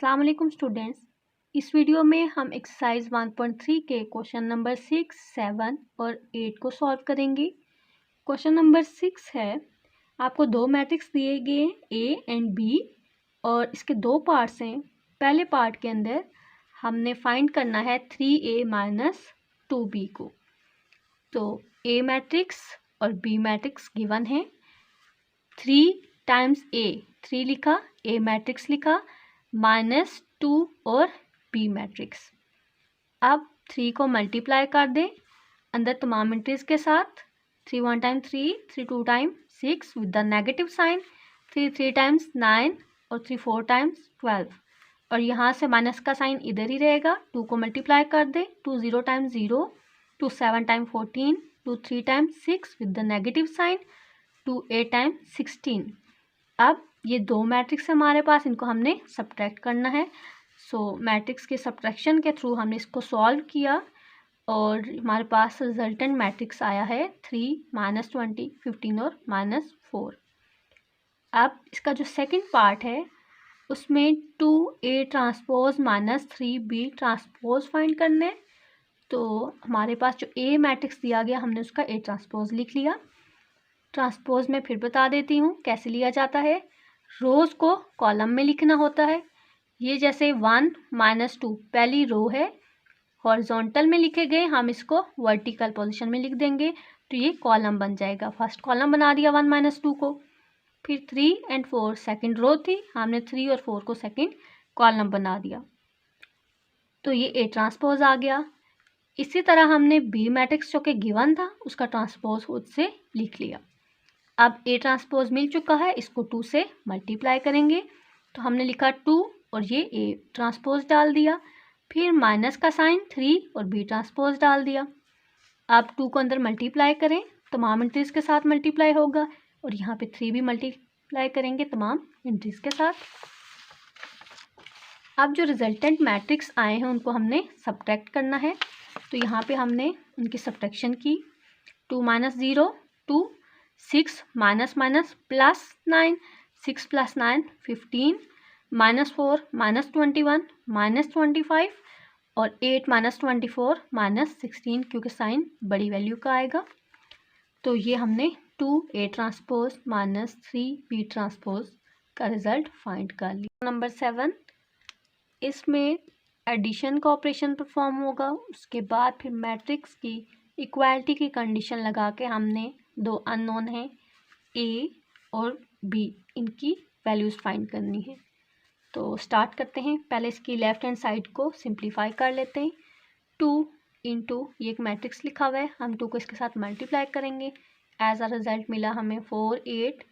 अस्सलाम वालेकुम स्टूडेंट्स। इस वीडियो में हम एक्सरसाइज 1.3 के क्वेश्चन नंबर 6, 7 और 8 को सॉल्व करेंगे। क्वेश्चन नंबर 6 है, आपको दो मैट्रिक्स दिए गए ए एंड बी और इसके दो पार्ट्स हैं। पहले पार्ट के अंदर हमने फाइंड करना है 3a माइनस 2b को। तो ए मैट्रिक्स और बी मैट्रिक्स गिवन है। 3 टाइम्स ए, 3 लिखा, ए मैट्रिक्स लिखा, -2 और बी मैट्रिक्स। अब 3 को मल्टीप्लाई कर दें अंदर तमाम एंट्रीज के साथ। 3 1 time 3, 3 2 time 6 with the negative sign, 3 3 times 9 और 3 4 टाइम्स 12। और यहाँ से माइनस का साइन इधर ही रहेगा। 2 को मल्टीप्लाई कर दें, 2 0 time 0, 2 7 time 14, 2 3 time 6 with the negative sign, 2 8 time 16। अब ये दो मैट्रिक्स हमारे पास, इनको हमने सब्ट्रैक्ट करना है। सो मैट्रिक्स के सब्ट्रैक्शन के थ्रू हमने इसको सॉल्व किया और हमारे पास रिजल्टेंट मैट्रिक्स आया है 3 -20 15 और -4। अब इसका जो सेकंड पार्ट है उसमें 2a transpose -3b transpose find करना है। तो हमारे पास जो ए मैट्रिक्स दिया गया हमने उसका ए ट्रांसपोज लिख लिया। ट्रांसपोज में फिर बता देती हूँ कैसे लिया जाता है। रोज़ को कॉलम में लिखना होता है। ये जैसे 1 -2 पहली रो है, हॉरिजॉन्टल में लिखे गए, हम इसको वर्टिकल पोजीशन में लिख देंगे तो ये कॉलम बन जाएगा। फर्स्ट कॉलम बना दिया 1 -2 को। फिर 3 और 4 सेकंड रो थी, हमने 3 और 4 को सेकंड कॉलम बना दिया तो ये ए ट्रांसपोज आ गया। इसी तरह हमने बी मैट्रिक्स जो कि गिवन था उसका ट्रांसपोज खुद से लिख लिया। अब ए ट्रांसपोज मिल चुका है, इसको 2 से मल्टीप्लाई करेंगे तो हमने लिखा 2 और ये ए ट्रांसपोज डाल दिया। फिर माइनस का साइन 3 और बी ट्रांसपोज डाल दिया। अब 2 को अंदर मल्टीप्लाई करें, तमाम एंट्रीज के साथ मल्टीप्लाई होगा और यहाँ पे 3 भी मल्टीप्लाई करेंगे तमाम एंट्रीज के साथ। अब जो रिजल्टेंट मैट्रिक्स आए हैं उनको हमने सब्ट्रैक्ट करना है। तो यहाँ पे हमने उनकी सब्ट्रैक्शन की। 2 - 0 2, 6 माइनस माइनस प्लस 9, 6 + 9 15, -4 -21 -25 और 8 -24 -16 क्योंकि साइन बड़ी वैल्यू का आएगा। तो ये हमने 2a ट्रांसपोज -3b ट्रांसपोज का रिजल्ट फाइंड कर लिया। नंबर 7, इसमें एडिशन का ऑपरेशन परफॉर्म होगा। उसके बाद फिर मैट्रिक्स की इक्वालिटी की कंडीशन लगा के हमने दो अननोन हैं ए और बी, इनकी वैल्यूज़ फाइंड करनी है। तो स्टार्ट करते हैं। पहले इसकी लेफ्ट हैंड साइड को सिंप्लीफाई कर लेते हैं। 2 × ये एक मैट्रिक्स लिखा हुआ है, हम 2 को इसके साथ मल्टीप्लाई करेंगे। एज अ रिजल्ट मिला हमें 4 8,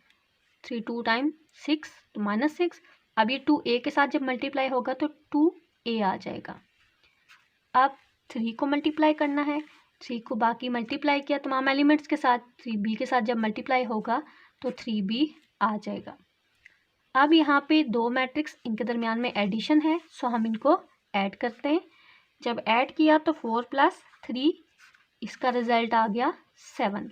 3 2 टाइम 6 तो -6। अब ये 2a के साथ जब मल्टीप्लाई होगा तो 2a आ जाएगा। अब 3 को मल्टीप्लाई करना है, 3 को बाकी मल्टीप्लाई किया तमाम एलिमेंट्स के साथ, 3b के साथ जब मल्टीप्लाई होगा तो 3b आ जाएगा। अब यहाँ पे दो मैट्रिक्स, इनके दरमियान में एडिशन है सो हम इनको ऐड करते हैं। जब ऐड किया तो 4 + 3, इसका रिजल्ट आ गया 7।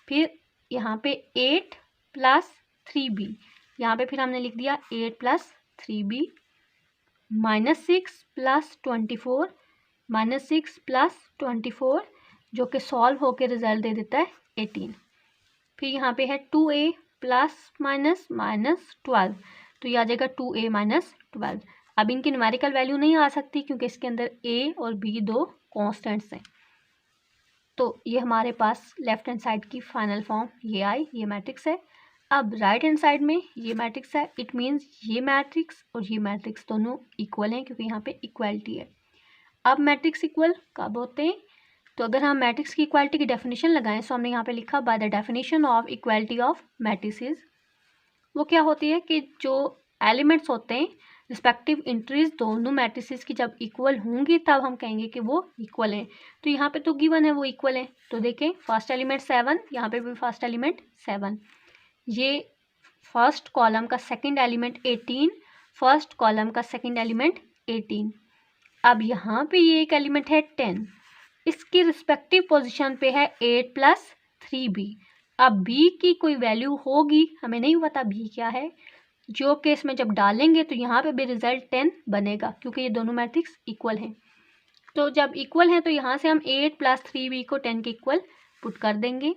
फिर यहाँ पे 8 + 3b, यहाँ पे फिर हमने लिख दिया 8 + 3b, -6 + 24, -6 + 24 जो कि सॉल्व होकर रिजल्ट दे देता है 18। फिर यहाँ पे है 2a ± -12 तो ये आ जाएगा 2a - 12। अब इनकी न्यूमेरिकल वैल्यू नहीं आ सकती क्योंकि इसके अंदर a और b दो कॉन्स्टेंट्स हैं। तो ये हमारे पास लेफ्ट हैंड साइड की फाइनल फॉर्म ये आई, ये मैट्रिक्स है। अब राइट हैंड साइड में ये मैट्रिक्स है, इट मीन्स ये मैट्रिक्स और ये मैट्रिक्स दोनों इक्वल हैं क्योंकि यहाँ पे इक्वलिटी है। अब मैट्रिक्स इक्वल कब होते हैं? तो अगर हम मैट्रिक्स की इक्वालिटी की डेफिनेशन लगाएं तो हमने यहाँ पे लिखा by the definition of equality of matrices. वो क्या होती है कि जो एलिमेंट्स होते हैं रिस्पेक्टिव एंट्रीज दोनों मैट्रिसेस की जब इक्वल होंगी तब हम कहेंगे कि वो इक्वल हैं। तो यहाँ पे तो गिवन है वो इक्वल है। तो देखें फर्स्ट एलिमेंट 7, यहाँ पे भी फर्स्ट एलिमेंट 7, ये फर्स्ट कॉलम का सेकंड एलिमेंट 18, फर्स्ट कॉलम का सेकंड एलिमेंट 18। अब यहाँ पे ये एक एलिमेंट है 10, इसकी रिस्पेक्टिव पोजीशन पे है 8 + 3b। अब b की कोई वैल्यू होगी, हमें नहीं पता b क्या है, जो केस में जब डालेंगे तो यहाँ पे भी रिजल्ट 10 बनेगा, क्योंकि ये दोनों मैट्रिक्स इक्वल हैं। तो जब इक्वल हैं तो यहाँ से हम 8 + 3b को 10 के इक्वल पुट कर देंगे।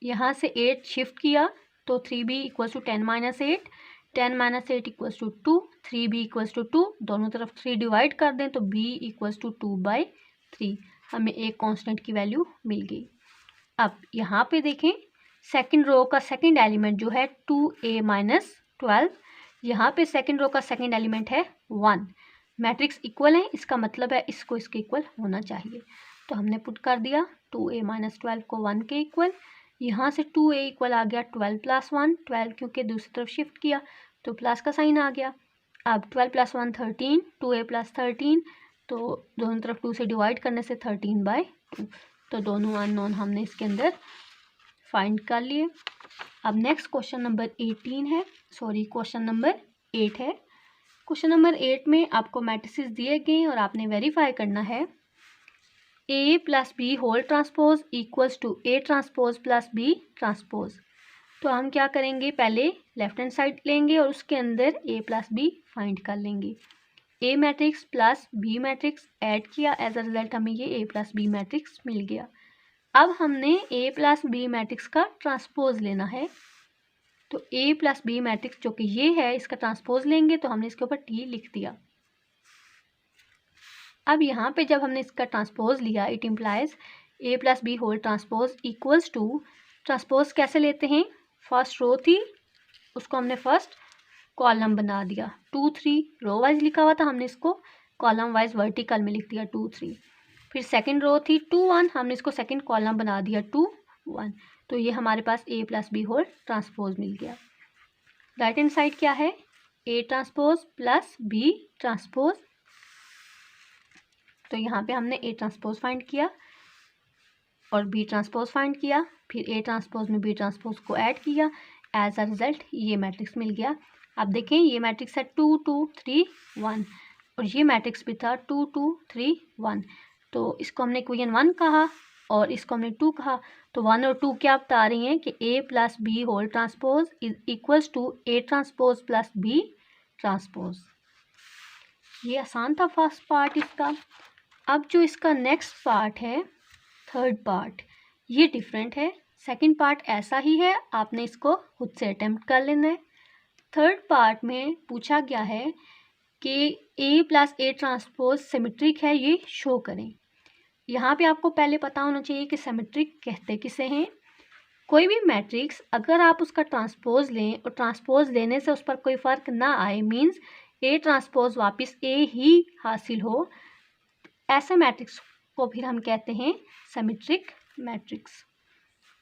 यहाँ से 8 शिफ्ट किया तो 3b = 10 - 8, 10 - 8 = 2, 3b = 2, दोनों तरफ 3 डिवाइड कर दें तो b = 2/3, हमें एक कांस्टेंट की वैल्यू मिल गई। अब यहाँ पे देखें, सेकंड रो का सेकंड एलिमेंट जो है 2a - 12, यहाँ पे सेकंड रो का सेकंड एलिमेंट है 1। मैट्रिक्स इक्वल है, इसका मतलब है इसको इसके इक्वल होना चाहिए। तो हमने पुट कर दिया 2a - 12 को 1 के इक्वल। यहाँ से 2a इक्वल आ गया 12 + 1, 12 क्योंकि दूसरी तरफ शिफ्ट किया तो प्लस का साइन आ गया। अब 12 + 1 13, 2a + 13, तो दोनों तरफ 2 से डिवाइड करने से 13/2, तो दोनों अननोन हमने इसके अंदर फाइंड कर लिए। अब नेक्स्ट क्वेश्चन नंबर 8 है। क्वेश्चन नंबर 8 में आपको मैट्रिसेस दिए गए और आपने वेरीफाई करना है a + b whole transpose = a transpose + b transpose. तो हम क्या करेंगे, पहले लेफ्ट हैंड साइड लेंगे और उसके अंदर a + b फाइंड कर लेंगे। a matrix plus b matrix add किया, एज अ रिजल्ट हमें ये a + b मैट्रिक्स मिल गया। अब हमने a + b मैट्रिक्स का ट्रांसपोज लेना है। तो a + b मैट्रिक्स जो कि ये है, इसका ट्रांसपोज लेंगे तो हमने इसके ऊपर t लिख दिया। अब यहाँ पे जब हमने इसका ट्रांसपोज लिया, it implies a + b whole transpose = transpose कैसे लेते हैं, फर्स्ट रो थी उसको हमने फर्स्ट कॉलम बना दिया, 2 3 रो वाइज लिखा हुआ था, हमने इसको कॉलम वाइज वर्टिकल में लिख दिया 2 3। फिर सेकंड रो थी 2 1, हमने इसको सेकंड कॉलम बना दिया 2 1। तो ये हमारे पास a + b होल ट्रांसपोज मिल गया। राइट हैंड साइड क्या है, a ट्रांसपोज + b ट्रांसपोज। तो यहाँ पे हमने a ट्रांसपोज फाइंड किया और b ट्रांसपोज फाइंड किया, फिर a ट्रांसपोज में b ट्रांसपोज को ऐड किया, एज अ रिजल्ट ये मैट्रिक्स मिल गया। अब देखें, ये मैट्रिक्स है 2 2 3 1 और ये मैट्रिक्स भी था 2 2 3 1। तो इसको हमने इक्वेशन 1 कहा और इसको हमने 2 कहा। तो 1 और 2 क्या बता रही हैं कि a + b whole transpose = a transpose + b transpose. ये आसान था फर्स्ट पार्ट इसका। अब जो इसका नेक्स्ट पार्ट है, थर्ड पार्ट, ये डिफरेंट है। सेकंड पार्ट ऐसा ही है, आपने इसको खुद से अटेम्प्ट कर लेना है। थर्ड पार्ट में पूछा गया है कि a + a ट्रांसपोज सिमेट्रिक है, ये शो करें। यहाँ पे आपको पहले पता होना चाहिए कि सिमेट्रिक कहते किसे हैं। कोई भी मैट्रिक्स अगर आप उसका ट्रांसपोज लें और ट्रांसपोज लेने से उस पर कोई फ़र्क ना आए, मींस a ट्रांसपोज वापस a ही हासिल हो, ऐसे मैट्रिक्स को फिर हम कहते हैं सिमेट्रिक मैट्रिक्स।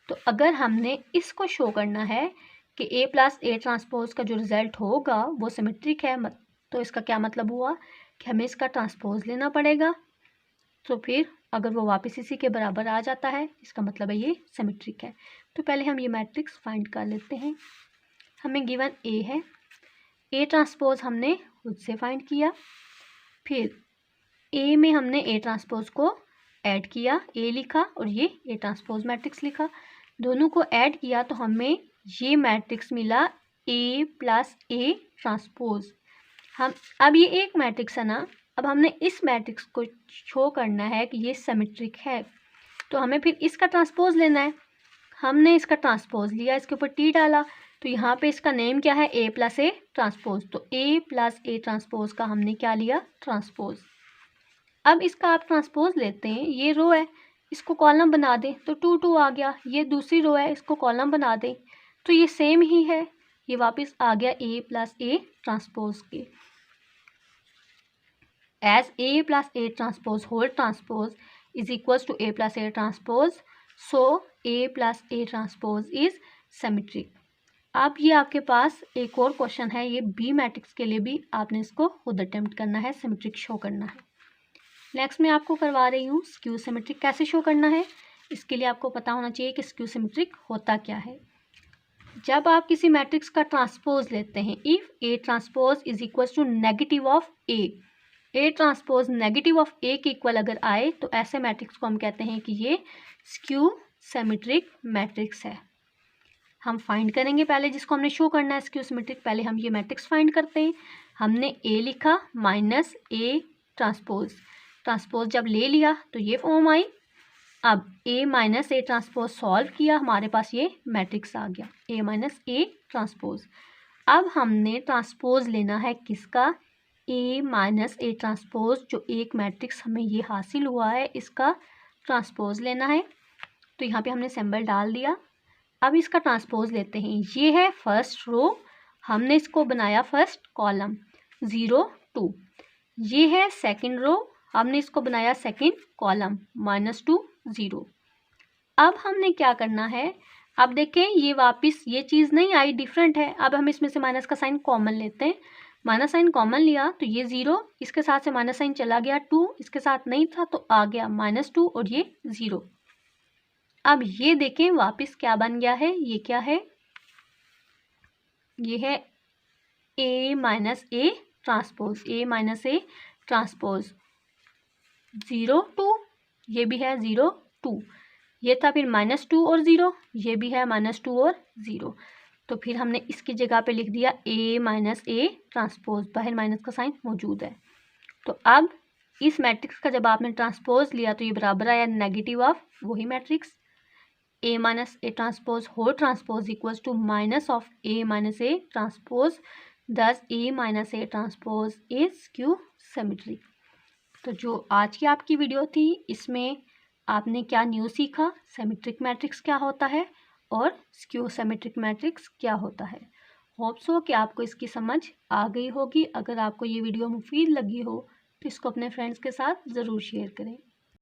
तो अगर हमने इसको शो करना है कि a + a ट्रांसपोज का जो रिज़ल्ट होगा वो सिमेट्रिक है, तो इसका क्या मतलब हुआ कि हमें इसका ट्रांसपोज लेना पड़ेगा। तो फिर अगर वो वापस इसी के बराबर आ जाता है, इसका मतलब है ये सिमेट्रिक है। तो पहले हम ये मैट्रिक्स फाइंड कर लेते हैं। हमें गिवन a है, a ट्रांसपोज हमने खुद से फाइंड किया, फिर a में हमने a ट्रांसपोज को ऐड किया, a लिखा और ये a ट्रांसपोज मैट्रिक्स लिखा, दोनों को ऐड किया तो हमें ये मैट्रिक्स मिला a + a ट्रांसपोज। हम अब ये एक मैट्रिक्स है ना, अब हमने इस मैट्रिक्स को शो करना है कि ये सिमेट्रिक है, तो हमें फिर इसका ट्रांसपोज लेना है। हमने इसका ट्रांसपोज लिया, इसके ऊपर t डाला, तो यहाँ पे इसका नेम क्या है, a + a ट्रांसपोज। तो a + a ट्रांसपोज का हमने क्या लिया, ट्रांसपोज। अब इसका आप ट्रांसपोज लेते हैं, ये रो है, इसको कॉलम बना दें तो 2 2 आ गया, ये दूसरी रो है, इसको कॉलम बना दें तो ये सेम ही है, ये वापस आ गया a + a ट्रांसपोज के। As a + a transpose whole transpose = a + a transpose, so a + a transpose is symmetric. अब ये आपके पास एक और क्वेश्चन है, ये b मैट्रिक्स के लिए भी आपने इसको खुद अटेम्प्ट करना है, सिमेट्रिक शो करना है। नेक्स्ट मैं आपको करवा रही हूँ स्क्यू सिमेट्रिक कैसे शो करना है। इसके लिए आपको पता होना चाहिए कि स्क्यू सिमेट्रिक होता क्या है। जब आप किसी मैट्रिक्स का ट्रांसपोज लेते हैं, if a transpose = negative of a transpose negative of a के इक्वल अगर आए तो ऐसे मैट्रिक्स को हम कहते हैं कि ये स्क्यू सिमेट्रिक मैट्रिक्स है। हम फाइंड करेंगे पहले, जिसको हमने शो करना है स्क्यू सिमेट्रिक। पहले हम ये मैट्रिक्स फाइंड करते हैं। हमने ए लिखा माइनस ए ट्रांसपोज जब ले लिया तो ये फॉर्म आई। अब ए माइनस ए ट्रांसपोज सॉल्व किया, हमारे पास ये मैट्रिक्स आ गया ए माइनस ए ट्रांसपोज। अब हमने ट्रांसपोज लेना है किसका, ए माइनस ए ट्रांसपोज, जो एक मैट्रिक्स हमें ये हासिल हुआ है इसका ट्रांसपोज लेना है। तो यहाँ पे हमने सिंबल डाल दिया। अब इसका ट्रांसपोज लेते हैं। ये है फर्स्ट रो, हमने इसको बनाया फर्स्ट कॉलम 0 2। ये है सेकंड रो, हमने इसको बनाया सेकंड कॉलम -2 0। अब हमने क्या करना है, अब देखें ये वापस ये चीज़ नहीं आई, डिफरेंट है। अब हम इसमें से माइनस का साइन कॉमन लेते हैं। माइनस साइन कॉमन लिया तो ये 0, इसके साथ से माइनस साइन चला गया, 2 इसके साथ नहीं था तो आ गया -2 और ये 0। अब ये देखें वापस क्या बन गया है, ये क्या है, ये है A minus A transpose, A minus A transpose 0 2, ये भी है 0 2, ये था फिर -2 और 0, ये भी है -2 और 0। तो फिर हमने इसकी जगह पे लिख दिया ए माइनस ए ट्रांसपोज, बाहर माइनस का साइन मौजूद है। तो अब इस मैट्रिक्स का जब आपने ट्रांसपोज लिया तो ये बराबर आया नेगेटिव ऑफ वही matrix A minus A transpose whole transpose equals to minus of A minus A transpose, thus A minus A transpose is skew symmetric. तो जो आज की आपकी वीडियो थी इसमें आपने क्या न्यू सीखा, सिमेट्रिक मैट्रिक्स क्या होता है और स्क्यू सिमेट्रिक मैट्रिक्स क्या होता है। होप सो कि आपको इसकी समझ आ गई होगी। अगर आपको ये वीडियो मुफीद लगी हो तो इसको अपने फ्रेंड्स के साथ ज़रूर शेयर करें।